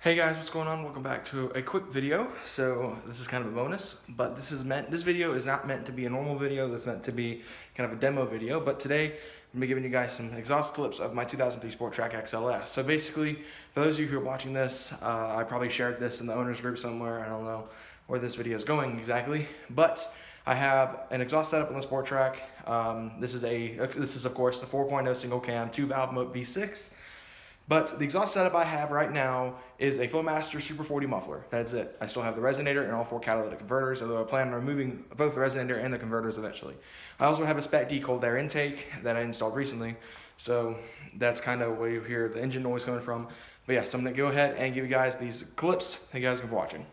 Hey guys, what's going on? Welcome back to a quick video. So this is kind of a bonus, but this video is not meant to be a normal video. That's meant to be kind of a demo video. But today I'm gonna be giving you guys some exhaust clips of my 2003 Sport Trac XLS. So basically, for those of you who are watching this, I probably shared this in the owners group somewhere. I don't know where this video is going exactly, but I have an exhaust setup on the Sport Trac. This is of course the 4.0 single cam 2-valve V6. But the exhaust setup I have right now is a Flowmaster Super 40 muffler. That's it. I still have the resonator and all 4 catalytic converters, although I plan on removing both the resonator and the converters eventually. I also have a Spec cold air intake that I installed recently, so that's kind of where you hear the engine noise coming from. But yeah, so I'm going to go ahead and give you guys these clips. Thank you guys for watching.